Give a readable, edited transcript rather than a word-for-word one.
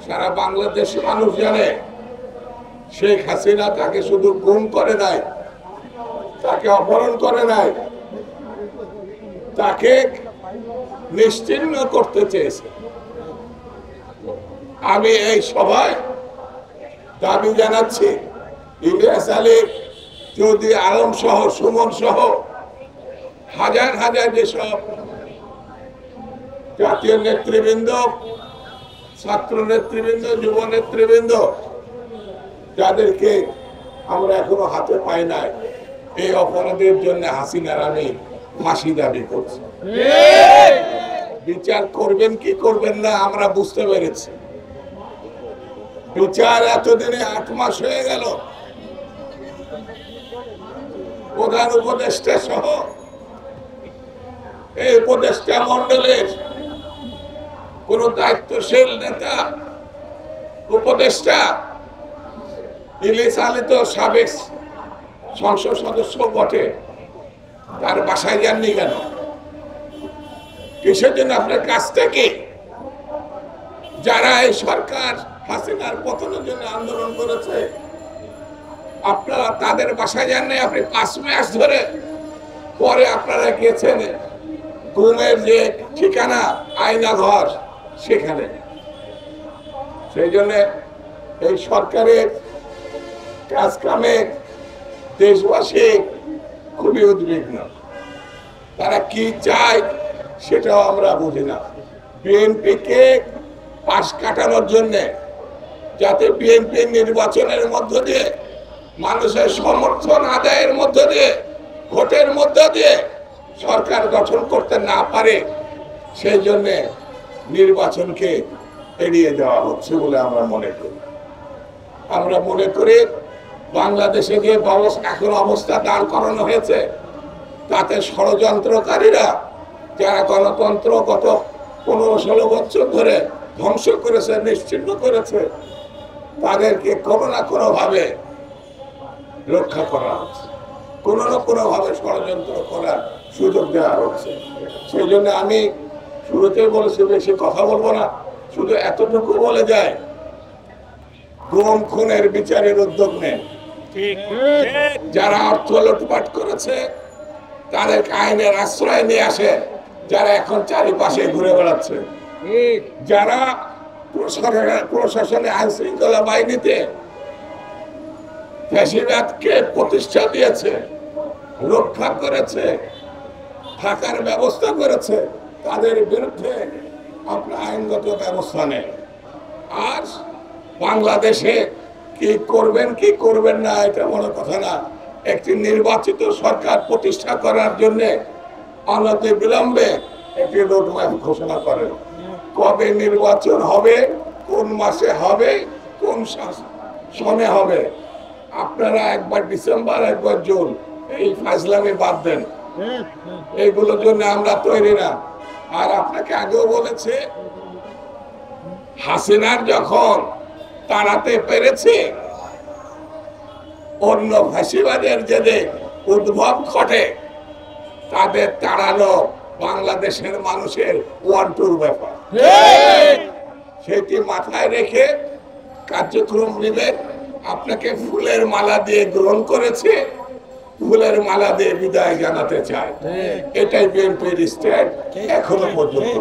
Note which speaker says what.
Speaker 1: সারা বাংলাদেশ মানুষ জানে শেখ হাসিনা তাকে শুধু গুম করে নাই, তাকে অপহরণ করে নাই, তাকে নিশ্চিহ্ন করতে চেয়েছে। আমি এই সভায় দাবি জানাচ্ছি, ইলিয়াস আলী, চৌধুরী আলম সহ, সুমন সহ হাজার হাজার যেসব জাতীয় নেতৃবৃন্দ, ছাত্র নেতৃবৃন্দ, যুব নেতৃবৃন্দ, যাদেরকে আমরা এখনো হাতে পাই নাই, এই অপরাধের জন্য হাসিনার আমি ফাঁসি দাবি করছি। বিচার করবেন কি করবেন না আমরা বুঝতে পেরেছি। বিচার এতদিনে 8 মাস হয়ে গেল। প্রধান উপদেষ্টা সহ এই উপদেষ্টা মন্ডলের কোন দায়িত্বশীল নেতা, উপদেষ্টা, ইলিয়াস আলী তো সাবেক সংসদ সদস্য বটে, তার বাসায় যাননি কেন? কিসের জন্য? আপনার কাছ থেকে যারা এই সরকার হাসিনার পতনের জন্য আন্দোলন করেছে, আপনারা তাদের বাসায় যাননি। আপনি 5 মাস ধরে পরে আপনারা গিয়েছেন গুমের যে ঠিকানা আয়না ঘর, সেখানে। সেই জন্য এই সরকারের কাজ কামে দেশবাসী খুবই উদ্বিগ্ন। তারা কি চায় সেটাও আমরা বুঝি না। বিএনপিকে পাশ কাটানোর জন্যে, যাতে বিএনপি নির্বাচনের মধ্য দিয়ে, মানুষের সমর্থন আদায়ের মধ্য দিয়ে, ভোটের মধ্য দিয়ে সরকার গঠন করতে না পারে, সেই জন্য নির্বাচনকে এড়িয়ে যাওয়া হচ্ছে বলে আমরা মনে করি। আমরা মনে করি বাংলাদেশে যে এখন অবস্থা দাঁড় করানো হয়েছে, তাতে ষড়যন্ত্রকারীরা যারা গণতন্ত্র গত 15-16 বছর ধরে ধ্বংস করেছে, নিশ্চিহ্ন করেছে, তাদেরকে কোনো না কোনো ভাবে রক্ষা করা হচ্ছে, কোনো না কোনো ভাবে ষড়যন্ত্র করার সুযোগ দেওয়া হচ্ছে। সেই জন্য আমি শুরুতেই বলেছি, বেশি কথা বলবো না, শুধু এতটুকু বলে যায়, গুম খুনের বিচারের উদ্যোগ নেন। যারা অর্থ লুটপাট করেছে তাদেরকে আইনের আশ্রয় নিয়ে আসে, যারা এখন চারিপাশে ঘুরে বেড়াচ্ছে, যারা প্রশাসনে আইন শৃঙ্খলা বাহিনীতে ফ্যাসিবাদকে প্রতিষ্ঠা দিয়েছে, রক্ষা করেছে, থাকার ব্যবস্থা করেছে, তাদের বিরুদ্ধে আপনার আইনগত ব্যবস্থা নেই। আর বাংলাদেশে কি করবেন কি করবেন না এটা বড় কথা না। একটি নির্বাচিত সরকার প্রতিষ্ঠা করার জন্য অনতি বিলম্বে একটি রোডম্যাপ ঘোষণা করেন। কবে নির্বাচন হবে, কোন মাসে হবে, কোন সনে হবে, আপনারা একবার ডিসেম্বর, একবার জুন, এই ফাজলামি বাদ দেন। এইগুলোর জন্য আমরা তৈরি না। আর আপনাকে আগেও বলেছে, হাসিনার যখন তাড়াতে পেরেছে, অন্য ফাঁসিবাদের যে উদ্ভব ঘটে, তাদের তাড়ানো বাংলাদেশের মানুষের ওয়ান্টুর ব্যাপার। সেটি মাথায় রেখে কার্যক্রম নিবে। আপনাকে ফুলের মালা দিয়ে গ্রহণ করেছে, ফুলের মালা দিয়ে বিদায় জানাতে চায়। এটাই বিএনপির স্ট্যান্ড এখনো পর্যন্ত।